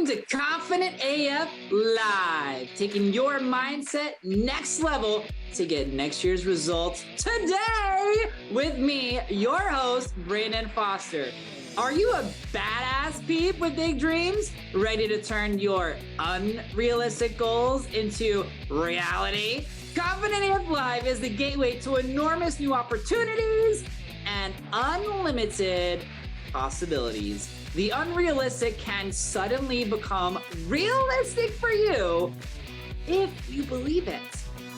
Welcome to Confident AF Live, taking your mindset next level to get next year's results today with me, your host, Brandon Foster. Are you a badass peep with big dreams, ready to turn your unrealistic goals into reality? Confident AF Live is the gateway to enormous new opportunities and unlimited possibilities. The unrealistic can suddenly become realistic for you if you believe it.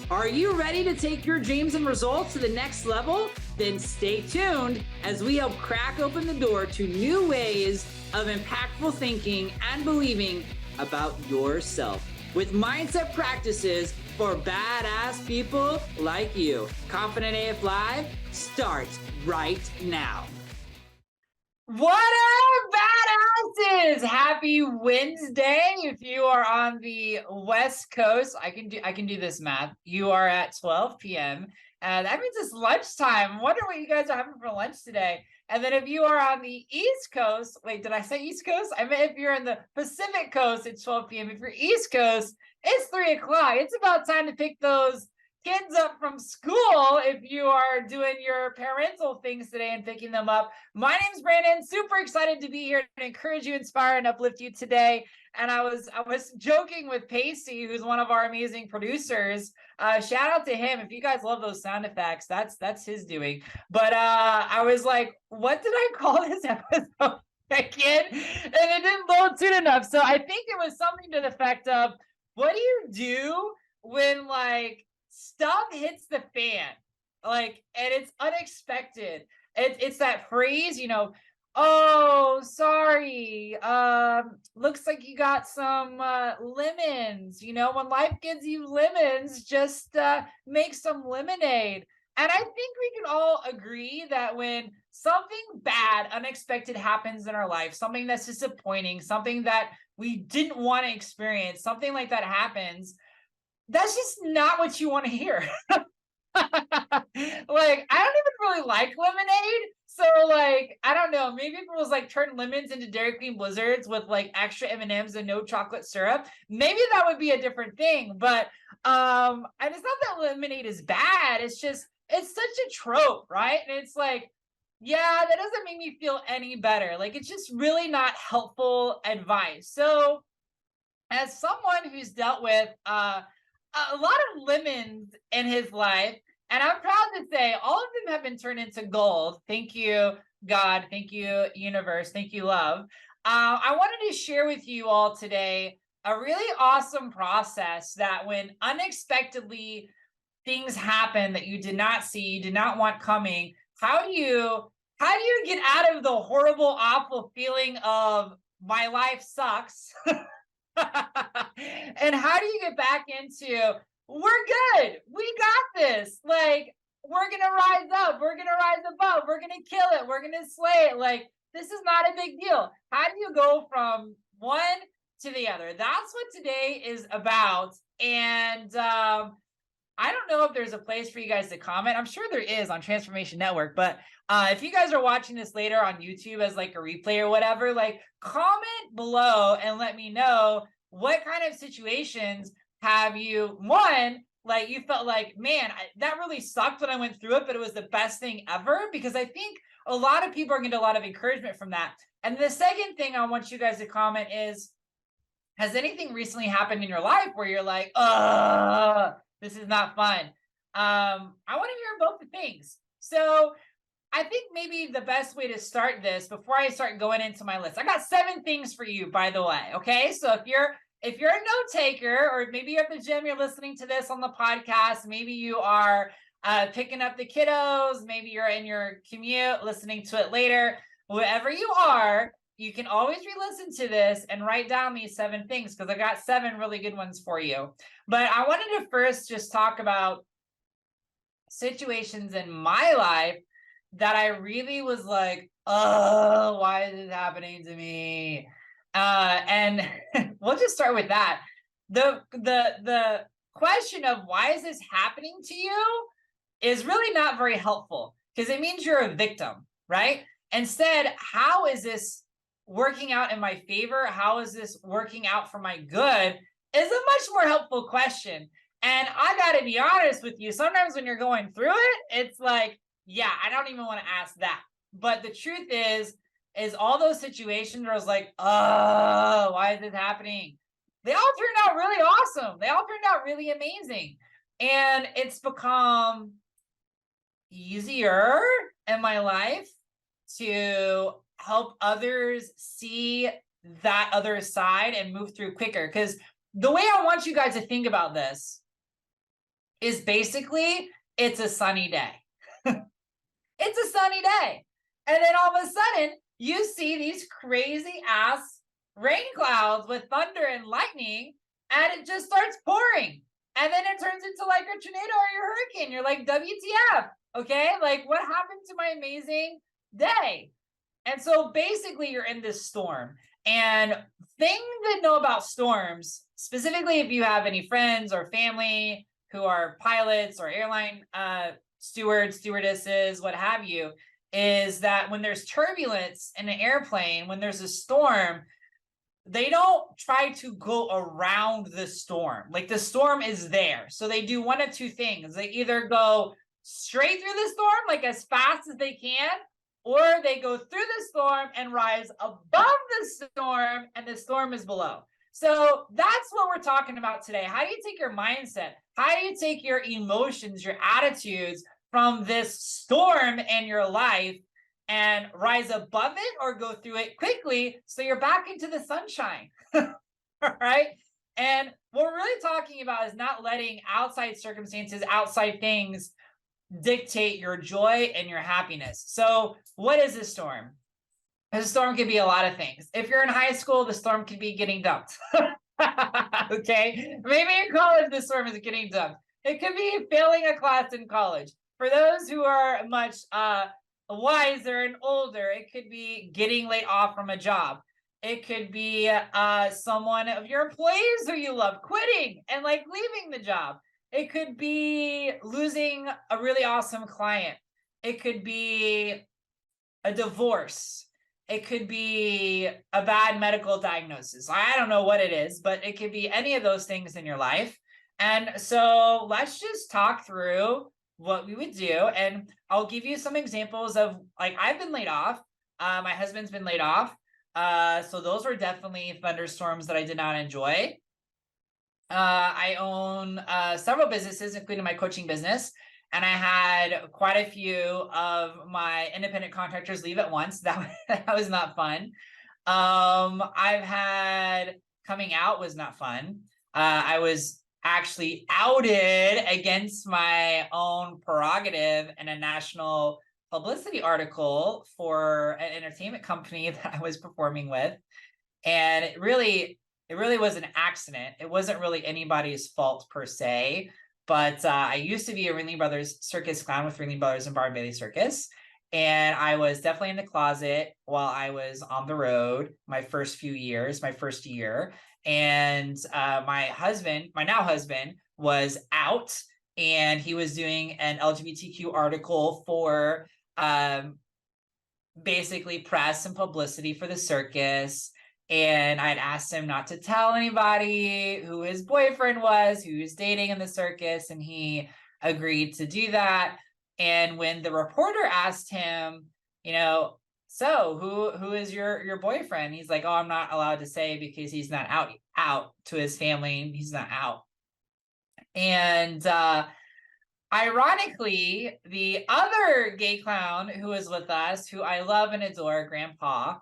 Are you ready to take your dreams and results to the next level? Then stay tuned as we help crack open the door to new ways of impactful thinking and believing about yourself with mindset practices for badass people like you. Confident AF Live starts right now. What up, badasses? Happy Wednesday. If you are on the West Coast, I can do this math. You are at 12 p.m. That means it's lunchtime. I wonder what you guys are having for lunch today. And then if you are on the East Coast, wait, did I say East Coast? I meant if you're in the Pacific Coast, it's 12 p.m. If you're East Coast, it's 3 o'clock. It's about time to pick those kids up from school if you are doing your parental things today and picking them up. My name's Brandon, super excited to be here to encourage you, inspire, and uplift you today. And I was joking with Pacey, who's one of our amazing producers. Shout out to him. If you guys love those sound effects, that's his doing. But I was like, what did I call this episode again? And it didn't load soon enough. So I think it was something to the effect of, what do you do when like stuff hits the fan, like, and it's unexpected? It's that phrase, you know, oh, sorry, looks like you got some lemons. You know, when life gives you lemons, just make some lemonade. And I think we can all agree that when something bad, unexpected happens in our life, something that's disappointing, something that we didn't want to experience, something like that happens, that's just not what you want to hear. Like, I don't even really like lemonade. So like, I don't know, maybe if it was like turn lemons into Dairy Queen Blizzards with like extra M&Ms and no chocolate syrup, maybe that would be a different thing. But and it's not that lemonade is bad. It's just, it's such a trope, right? And it's like, yeah, that doesn't make me feel any better. Like, it's just really not helpful advice. So as someone who's dealt with a lot of lemons in his life, and I'm proud to say all of them have been turned into gold. Thank you, God. Thank you, universe. Thank you, love. I wanted to share with you all today a really awesome process that when unexpectedly things happen that you did not see, you did not want coming, how do you get out of the horrible, awful feeling of my life sucks? And how do you get back into, we're good, we got this, like, we're gonna rise up, we're gonna rise above, we're gonna kill it, we're gonna slay it, like, this is not a big deal. How do you go from one to the other? That's what today is about. And I don't know if there's a place for you guys to comment. I'm sure there is on Transformation Network, but if you guys are watching this later on YouTube as like a replay or whatever, like, comment below and let me know what kind of situations have you, one, like you felt like, man, that really sucked when I went through it, but it was the best thing ever, because I think a lot of people are going to get a lot of encouragement from that. And the second thing I want you guys to comment is, has anything recently happened in your life where you're like, this is not fun? I want to hear both the things. So I think maybe the best way to start this, before I start going into my list, I got 7 things for you, by the way. Okay. So if you're a note taker, or maybe you're at the gym, you're listening to this on the podcast, maybe you are picking up the kiddos, maybe you're in your commute listening to it later, wherever you are, you can always re-listen to this and write down these 7 things, because I got 7 really good ones for you. But I wanted to first just talk about situations in my life that I really was like, oh, why is this happening to me? And we'll just start with that. The question of why is this happening to you is really not very helpful, because it means you're a victim, right? Instead, how is this working out in my favor? How is this working out for my good? Is a much more helpful question. And I got to be honest with you. Sometimes when you're going through it, it's like, yeah, I don't even want to ask that. But the truth is all those situations where I was like, oh, why is this happening? They all turned out really awesome. They all turned out really amazing. And it's become easier in my life to help others see that other side and move through quicker. Because the way I want you guys to think about this is basically it's a sunny day. It's a sunny day. And then all of a sudden, you see these crazy ass rain clouds with thunder and lightning, and it just starts pouring. And then it turns into like a tornado or a hurricane. You're like, WTF? Okay, like what happened to my amazing day? And so basically you're in this storm. And things to know about storms, specifically if you have any friends or family who are pilots or airline stewards, stewardesses, what have you, is that when there's turbulence in an airplane, when there's a storm, they don't try to go around the storm. Like the storm is there. So they do one of two things. They either go straight through the storm, like as fast as they can, or they go through the storm and rise above the storm, and the storm is below. So that's what we're talking about today. How do you take your mindset? How do you take your emotions, your attitudes from this storm in your life and rise above it or go through it quickly so you're back into the sunshine? All right. And what we're really talking about is not letting outside circumstances, outside things dictate your joy and your happiness. So what is a storm? A storm could be a lot of things. If you're in high school, the storm could be getting dumped. Okay. Maybe in college, the storm is getting dumped. It could be failing a class in college. For those who are much wiser and older, it could be getting laid off from a job. It could be someone of your employees who you love quitting and like leaving the job. It could be losing a really awesome client. It could be a divorce. It could be a bad medical diagnosis. I don't know what it is, but it could be any of those things in your life. And so let's just talk through what we would do. And I'll give you some examples of, like, I've been laid off. My husband's been laid off. So those were definitely thunderstorms that I did not enjoy. I own several businesses, including my coaching business. And I had quite a few of my independent contractors leave at once. That was not fun. I've had coming out was not fun. I was actually outed against my own prerogative in a national publicity article for an entertainment company that I was performing with. And it really was an accident. It wasn't really anybody's fault per se. But I used to be a Ringling Brothers circus clown with Ringling Brothers and Barnum Bailey Circus. And I was definitely in the closet while I was on the road my first year. And my husband, my now husband, was out, and he was doing an LGBTQ article for basically press and publicity for the circus. And I'd asked him not to tell anybody who his boyfriend was, who he was dating in the circus, and he agreed to do that. And when the reporter asked him, so who is your boyfriend? He's like, oh, I'm not allowed to say because he's not out to his family. He's not out. And ironically, the other gay clown who was with us, who I love and adore, Grandpa,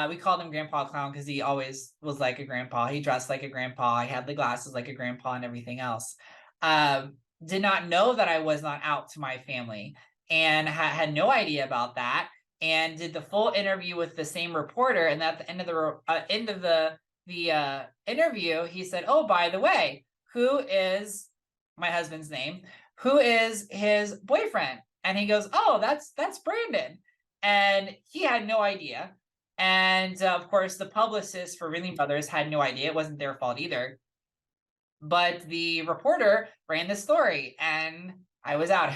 we called him Grandpa Clown because he always was like a grandpa. He dressed like a grandpa. He had the glasses like a grandpa and everything else. Did not know that I was not out to my family, and had no idea about that, and did the full interview with the same reporter. And at the end of the interview, he said, oh, by the way, who is my husband's name? Who is his boyfriend? And he goes, oh, that's Brandon. And he had no idea. And of course, the publicist for Ringling Brothers had no idea. It wasn't their fault either. But the reporter ran the story, and I was out.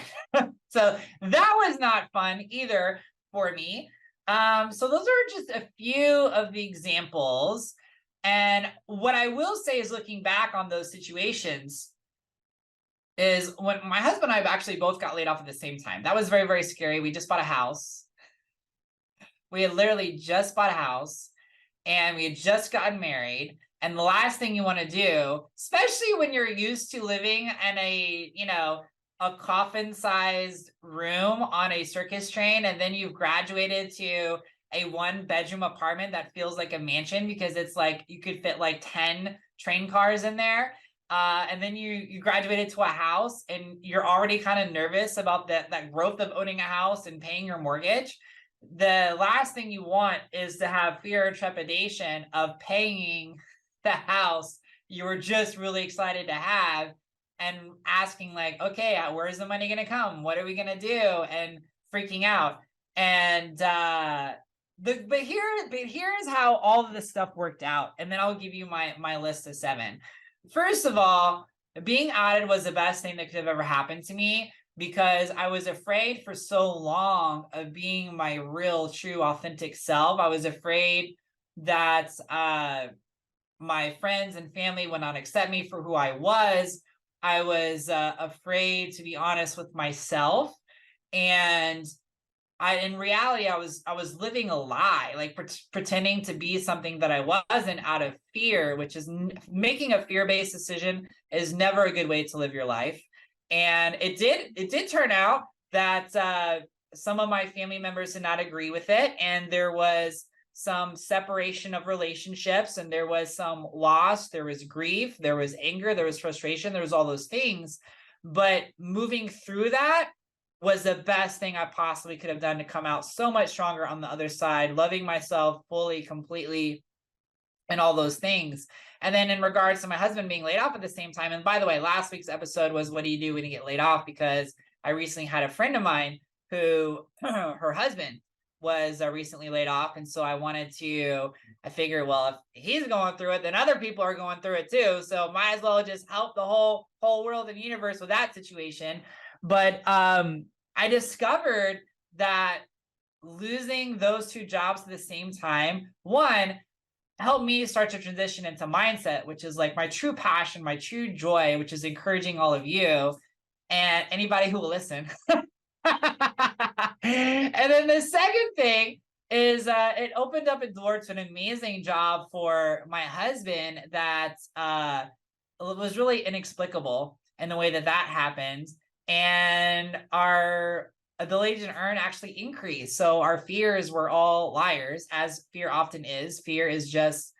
So that was not fun either for me. So those are just a few of the examples. And what I will say is, looking back on those situations, is when my husband and I actually both got laid off at the same time. That was very, very scary. We just bought a house. We had literally just bought a house, and we had just gotten married. And the last thing you want to do, especially when you're used to living in a coffin-sized room on a circus train, and then you've graduated to a one-bedroom apartment that feels like a mansion because it's like you could fit like 10 train cars in there. And then you graduated to a house, and you're already kind of nervous about that growth of owning a house and paying your mortgage. The last thing you want is to have fear or trepidation of paying the house you were just really excited to have, and asking like, okay, where's the money going to come? What are we going to do? And freaking out. And but here's how all of this stuff worked out. And then I'll give you my list of 7. First of all, being outed was the best thing that could have ever happened to me, because I was afraid for so long of being my real, true, authentic self. I was afraid that my friends and family would not accept me for who I was. I was afraid to be honest with myself. And in reality, I was living a lie, like pretending to be something that I wasn't, out of fear, which is making a fear-based decision is never a good way to live your life. And it did turn out that some of my family members did not agree with it, and there was some separation of relationships, and there was some loss, there was grief, there was anger, there was frustration, there was all those things. But moving through that was the best thing I possibly could have done to come out so much stronger on the other side, loving myself fully, completely, and all those things. And then in regards to my husband being laid off at the same time, and by the way, last week's episode was what do you do when you get laid off? Because I recently had a friend of mine who her husband was recently laid off. And so I figured, well, if he's going through it, then other people are going through it too. So might as well just help the whole world and universe with that situation. But I discovered that losing those 2 jobs at the same time, one, helped me start to transition into mindset, which is like my true passion, my true joy, which is encouraging all of you and anybody who will listen. And then the second thing is it opened up a door to an amazing job for my husband that was really inexplicable in the way that happened. And our ability to earn actually increased. So our fears were all liars, as fear often is. Fear is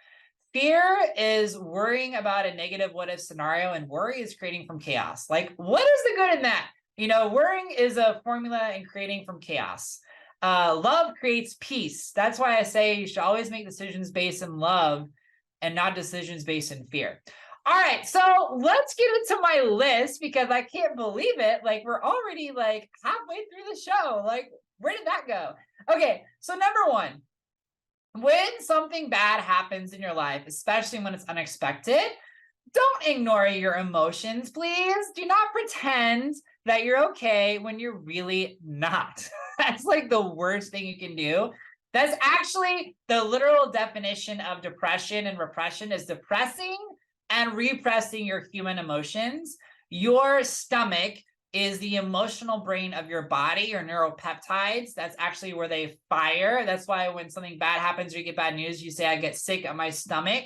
worrying about a negative what if scenario, and worry is creating from chaos. Like, what is the good in that? Worrying is a formula in creating from chaos. Love creates peace. That's why I say you should always make decisions based in love and not decisions based in fear. All right, so let's get into my list, because I can't believe it. Like, we're already like halfway through the show. Like, where did that go? Okay, so number 1, when something bad happens in your life, especially when it's unexpected, don't ignore your emotions, please. Do not pretend that you're okay when you're really not. That's like the worst thing you can do. That's actually the literal definition of depression and repression, is depressing and repressing your human emotions. Your stomach is the emotional brain of your body, your neuropeptides. That's actually where they fire. That's why when something bad happens or you get bad news, you say, I get sick at my stomach.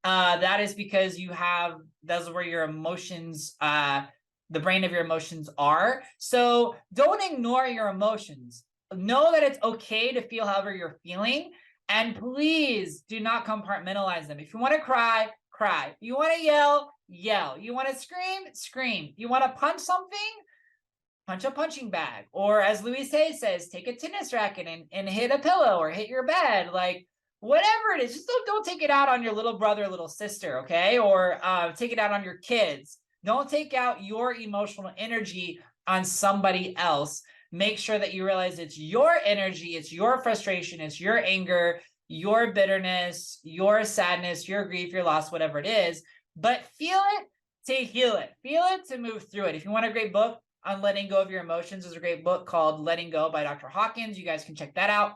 That is because that's where your emotions, the brain of your emotions are. So don't ignore your emotions. Know that it's okay to feel however you're feeling. And please do not compartmentalize them. If you want to cry, cry. You want to yell, yell. You want to scream, scream. You want to punch something, punch a punching bag. Or as Louise Hay says, take a tennis racket and hit a pillow or hit your bed. Like, whatever it is, just don't take it out on your little brother, little sister, okay? Or take it out on your kids. Don't take out your emotional energy on somebody else. Make sure that you realize it's your energy, it's your frustration, it's your anger, your bitterness, your sadness, your grief, your loss, whatever it is. But feel it to heal it. Feel it to move through it. If you want a great book on letting go of your emotions, there's a great book called Letting Go by Dr. Hawkins. You guys can check that out.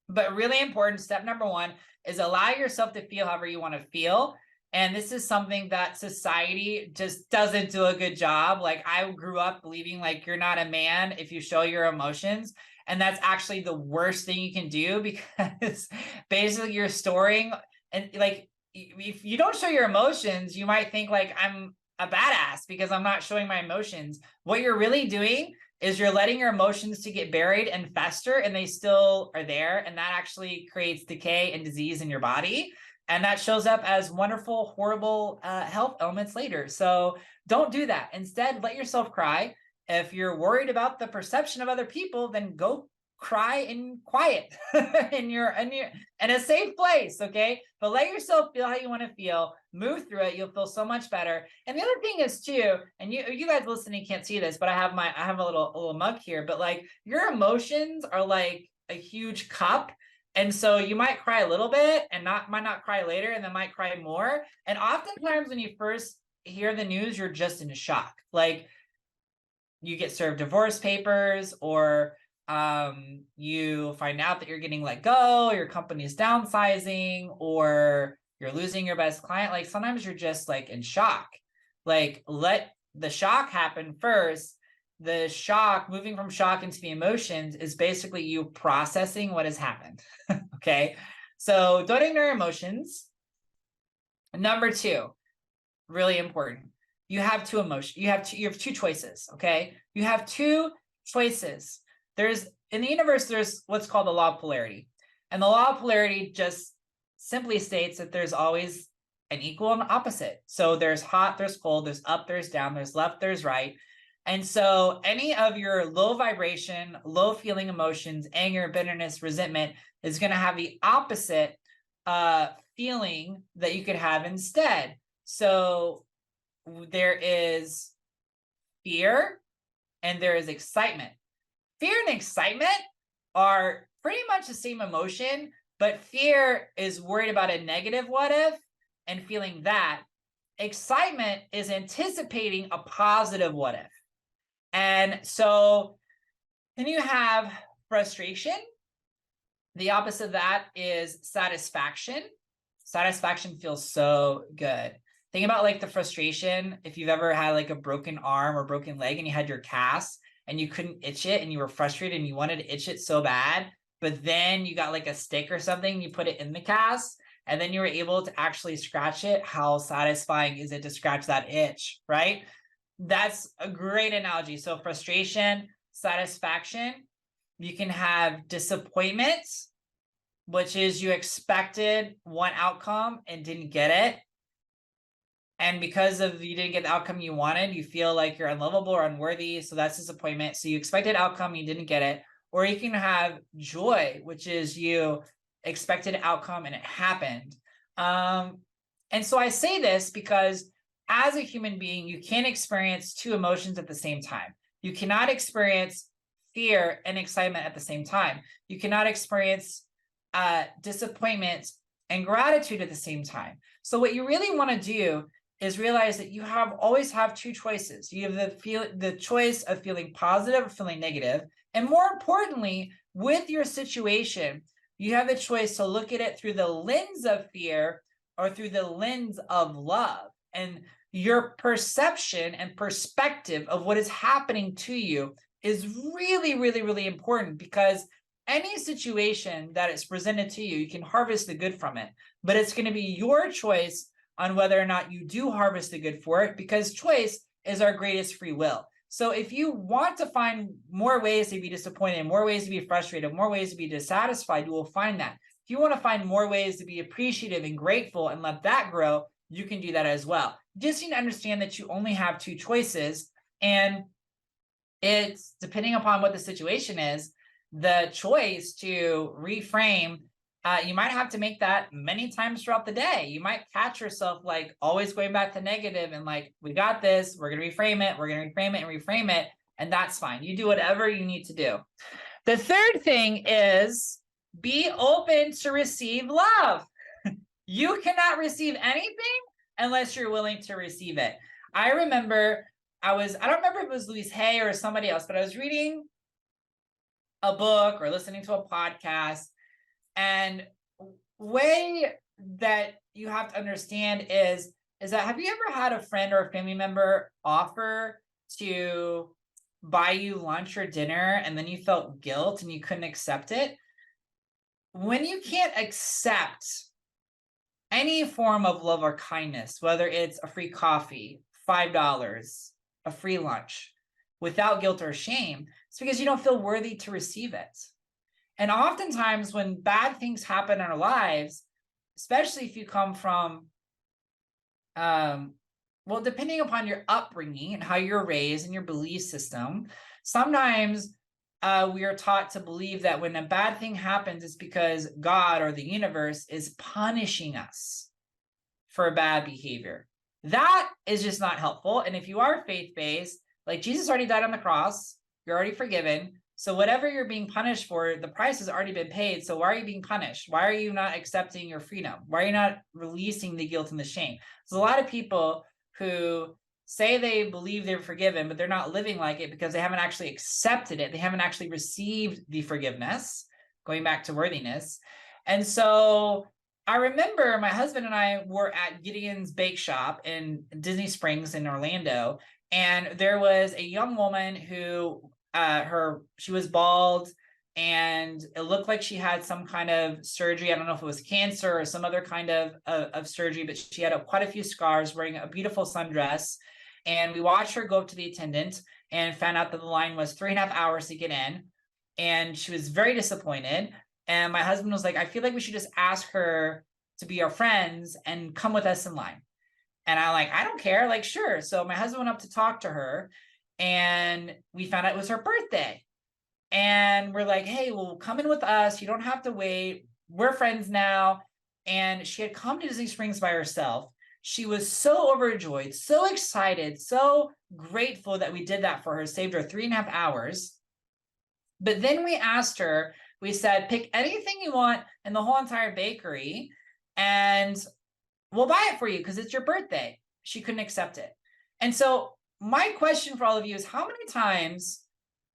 But really important, step number one is allow yourself to feel however you want to feel. And this is something that society just doesn't do a good job. Like, I grew up believing like you're not a man if you show your emotions. And that's actually the worst thing you can do, because basically you're storing, and like, if you don't show your emotions, you might think like I'm a badass because I'm not showing my emotions. What you're really doing is you're letting your emotions to get buried and fester, and they still are there. And that actually creates decay and disease in your body. And that shows up as wonderful, horrible health elements later. So don't do that. Instead, let yourself cry. If you're worried about the perception of other people, then go cry in quiet in a safe place. Okay. But let yourself feel how you want to feel, move through it. You'll feel so much better. And the other thing is too, and you guys listening can't see this, but I have a little mug here, but like, your emotions are like a huge cup. And so you might cry a little bit and might not cry later, and then might cry more. And oftentimes when you first hear the news, you're just in shock. Like, you get served divorce papers, or you find out that you're getting let go, your company's downsizing, or you're losing your best client. Like, sometimes you're just like in shock. Like, let the shock happen first. The shock, moving from shock into the emotions, is basically you processing what has happened. Okay. So don't ignore emotions. Number two, really important. You have two emotions. You have two choices. Okay. You have two choices. In the universe, there's what's called the law of polarity. And the law of polarity just simply states that there's always an equal and opposite. So there's hot, there's cold, there's up, there's down, there's left, there's right. And so any of your low vibration, low feeling emotions, anger, bitterness, resentment, is going to have the opposite feeling that you could have instead. So there is fear and there is excitement. Fear and excitement are pretty much the same emotion, but fear is worried about a negative what if and feeling that. Excitement is anticipating a positive what if. And so then you have frustration. The opposite of that is satisfaction. Satisfaction feels so good. Think about like the frustration. If you've ever had like a broken arm or broken leg and you had your cast and you couldn't itch it and you were frustrated and you wanted to itch it so bad, but then you got like a stick or something, you put it in the cast, and then you were able to actually scratch it. How satisfying is it to scratch that itch, right? That's a great analogy. So frustration, satisfaction. You can have disappointment, which is you expected one outcome and didn't get it. And because of you didn't get the outcome you wanted, you feel like you're unlovable or unworthy. So that's disappointment. So you expected outcome, you didn't get it. Or you can have joy, which is you expected outcome and it happened. And so I say this because as a human being, you can't experience two emotions at the same time. You cannot experience fear and excitement at the same time. You cannot experience disappointment and gratitude at the same time. So what you really want to do is realize that you always have two choices. You have the choice of feeling positive or feeling negative. And more importantly, with your situation, you have the choice to look at it through the lens of fear or through the lens of love. And your perception and perspective of what is happening to you is really, really, really important, because any situation that is presented to you, you can harvest the good from it, but it's going to be your choice on whether or not you do harvest the good for it, because choice is our greatest free will. So if you want to find more ways to be disappointed, more ways to be frustrated, more ways to be dissatisfied, you will find that. If you want to find more ways to be appreciative and grateful and let that grow, you can do that as well. You just need to understand that you only have two choices, and it's depending upon what the situation is, the choice to reframe. You might have to make that many times throughout the day. You might catch yourself like always going back to negative and like, we got this, we're going to reframe it, we're going to reframe it and reframe it. And that's fine. You do whatever you need to do. The third thing is be open to receive love. You cannot receive anything unless you're willing to receive it. I remember I don't remember if it was Louise Hay or somebody else, but I was reading a book or listening to a podcast, And way that you have to understand is that, have you ever had a friend or a family member offer to buy you lunch or dinner and then you felt guilt and you couldn't accept it? When you can't accept any form of love or kindness, whether it's a free coffee, $5, a free lunch, without guilt or shame, it's because you don't feel worthy to receive it. And oftentimes when bad things happen in our lives, especially if you come from, well, depending upon your upbringing and how you're raised and your belief system, sometimes we are taught to believe that when a bad thing happens, it's because God or the universe is punishing us for bad behavior. That is just not helpful. And if you are faith-based, like Jesus already died on the cross, you're already forgiven. So whatever you're being punished for, the price has already been paid. So why are you being punished? Why are you not accepting your freedom? Why are you not releasing the guilt and the shame? There's a lot of people who say they believe they're forgiven, but they're not living like it because they haven't actually accepted it. They haven't actually received the forgiveness, going back to worthiness. And so I remember my husband and I were at Gideon's Bake Shop in Disney Springs in Orlando. And there was a young woman who she was bald and it looked like she had some kind of surgery. I don't know if it was cancer or some other kind of surgery, but she had quite a few scars, wearing a beautiful sundress. And we watched her go up to the attendant and found out that the line was 3.5 hours to get in. And she was very disappointed. And my husband was like, I feel like we should just ask her to be our friends and come with us in line. And I'm like, I don't care. Like, sure. So my husband went up to talk to her and we found out it was her birthday. And we're like, hey, well, come in with us. You don't have to wait. We're friends now. And she had come to Disney Springs by herself. She was so overjoyed, so excited, so grateful that we did that for her, saved her 3.5 hours. But then we asked her, we said, pick anything you want in the whole entire bakery and we'll buy it for you because it's your birthday. She couldn't accept it. And so my question for all of you is, how many times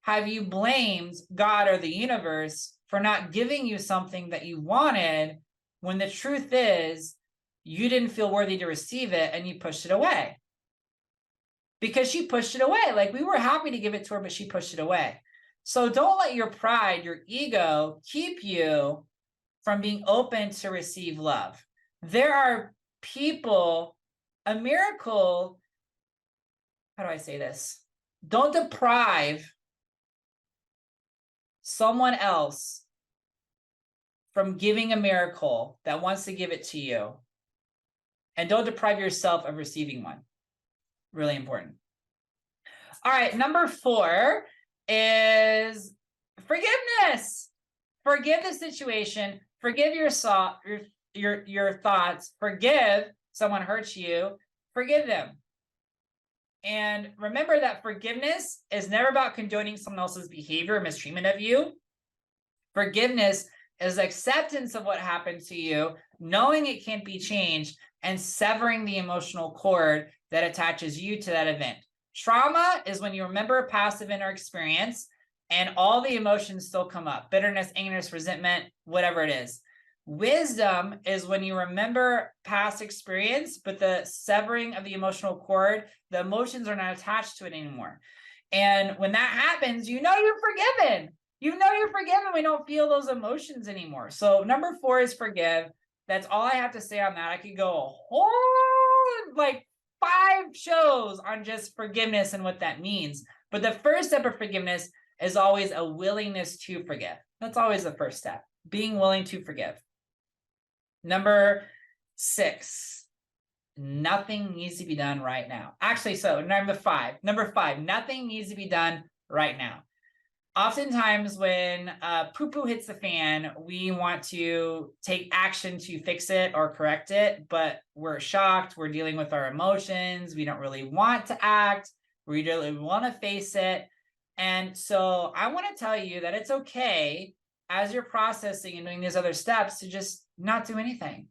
have you blamed God or the universe for not giving you something that you wanted when the truth is you didn't feel worthy to receive it and you pushed it away? Because she pushed it away. Like, we were happy to give it to her, but she pushed it away. So don't let your pride, your ego, keep you from being open to receive love. There are people, a miracle, how do I say this? Don't deprive someone else from giving a miracle that wants to give it to you. And don't deprive yourself of receiving one. Really important. All right, number 4 is forgiveness. Forgive the situation. Forgive your thoughts. Forgive someone hurts you. Forgive them. And remember that forgiveness is never about condoning someone else's behavior or mistreatment of you. Forgiveness is acceptance of what happened to you, knowing it can't be changed, and severing the emotional cord that attaches you to that event. Trauma is when you remember a past event or experience and all the emotions still come up: bitterness, anger, resentment, whatever it is. Wisdom is when you remember past experience, but the severing of the emotional cord, the emotions are not attached to it anymore. And when that happens, you know you're forgiven. You know you're forgiven. We don't feel those emotions anymore. So number 4 is forgive. That's all I have to say on that. I could go a whole, like, 5 shows on just forgiveness and what that means. But the first step of forgiveness is always a willingness to forgive. That's always the first step, being willing to forgive. Number 6, nothing needs to be done right now. Actually, so number 5, nothing needs to be done right now. Oftentimes when poo-poo hits the fan, we want to take action to fix it or correct it, but we're shocked, we're dealing with our emotions, we don't really want to act, we really want to face it. And so I want to tell you that it's okay, as you're processing and doing these other steps, to just not do anything.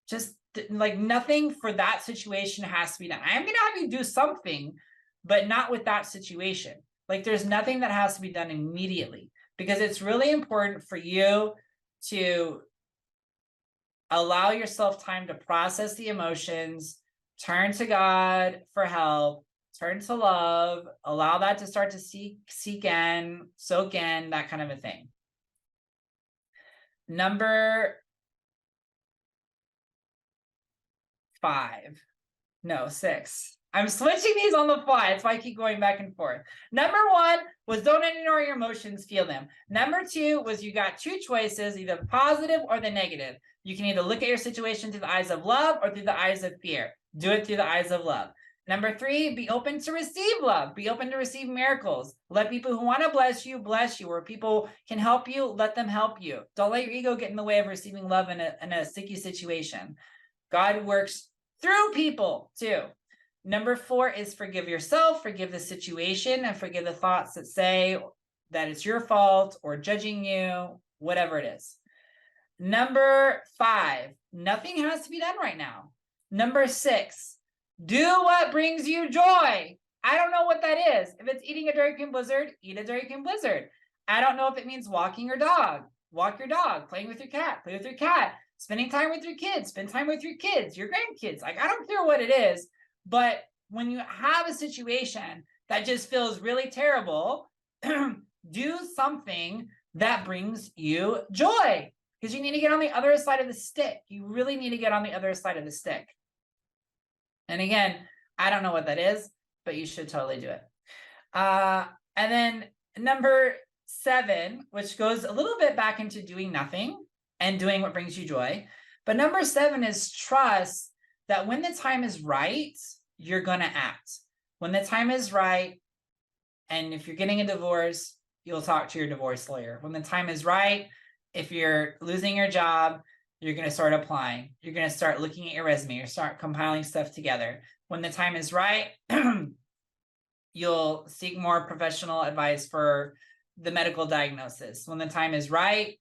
Just like, nothing for that situation has to be done. I'm going to have you do something, but not with that situation. Like, there's nothing that has to be done immediately, because it's really important for you to allow yourself time to process the emotions, turn to God for help, turn to love, allow that to start to soak in, that kind of a thing. Number 6. I'm switching these on the fly. That's why I keep going back and forth. Number 1 was don't ignore your emotions, feel them. Number 2 was you got 2 choices, either the positive or the negative. You can either look at your situation through the eyes of love or through the eyes of fear. Do it through the eyes of love. Number 3, be open to receive love. Be open to receive miracles. Let people who want to bless you, or people can help you, let them help you. Don't let your ego get in the way of receiving love in a sticky situation. God works through people too. Number 4 is forgive yourself, forgive the situation, and forgive the thoughts that say that it's your fault or judging you, whatever it is. Number 5, nothing has to be done right now. Number 6, do what brings you joy. I don't know what that is. If it's eating a Dairy Queen Blizzard, eat a Dairy Queen Blizzard. I don't know if it means walking your dog. Walk your dog, playing with your cat, play with your cat, spending time with your kids, spend time with your kids, your grandkids. Like, I don't care what it is. But when you have a situation that just feels really terrible, do something that brings you joy, because you need to get on the other side of the stick. You really need to get on the other side of the stick. And again, I don't know what that is, but you should totally do it. And then number 7, which goes a little bit back into doing nothing and doing what brings you joy. But number 7 is trust that when the time is right, you're going to act. When the time is right, and if you're getting a divorce, you'll talk to your divorce lawyer. When the time is right, if you're losing your job, you're going to start applying. You're going to start looking at your resume. You start compiling stuff together. When the time is right, you'll seek more professional advice for the medical diagnosis. When the time is right,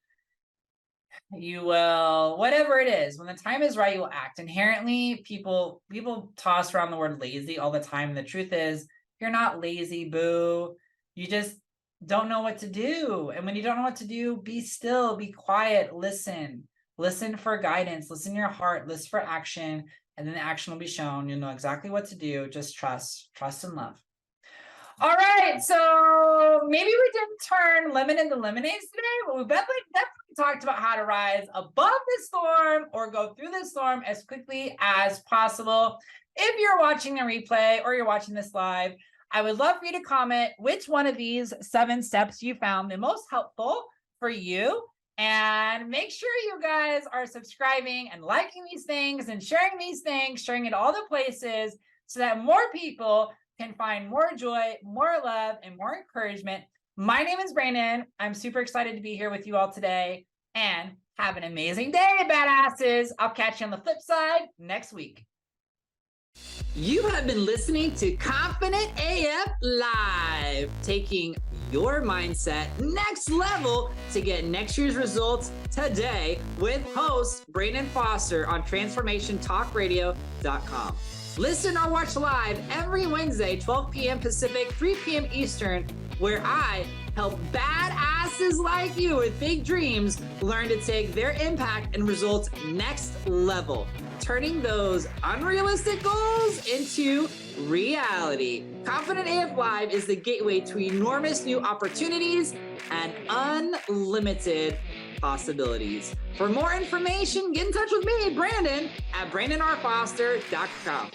you will, whatever it is, when the time is right, you will act. Inherently, people toss around the word lazy all the time. The truth is, you're not lazy, boo. You just don't know what to do. And when you don't know what to do, be still, be quiet, listen for guidance, listen to your heart, listen for action, and then the action will be shown. You'll know exactly what to do. Just trust and love. All right, so maybe we didn't turn lemon into lemonades today, but we definitely talked about how to rise above the storm or go through the storm as quickly as possible. If you're watching the replay or you're watching this live, I would love for you to comment which one of these 7 steps you found the most helpful for you. And make sure you guys are subscribing and liking these things and sharing these things, sharing it all the places so that more people can find more joy, more love, and more encouragement. My name is Brandon. I'm super excited to be here with you all today, and have an amazing day, badasses. I'll catch you on the flip side next week. You have been listening to Confident AF Live, taking your mindset next level to get next year's results today with host Brandon Foster on TransformationTalkRadio.com. Listen or watch live every Wednesday, 12 p.m. Pacific, 3 p.m. Eastern, where I help badasses like you with big dreams learn to take their impact and results next level, turning those unrealistic goals into reality. Confident AF Live is the gateway to enormous new opportunities and unlimited possibilities. For more information, get in touch with me, Brandon, at BrandonRFoster.com.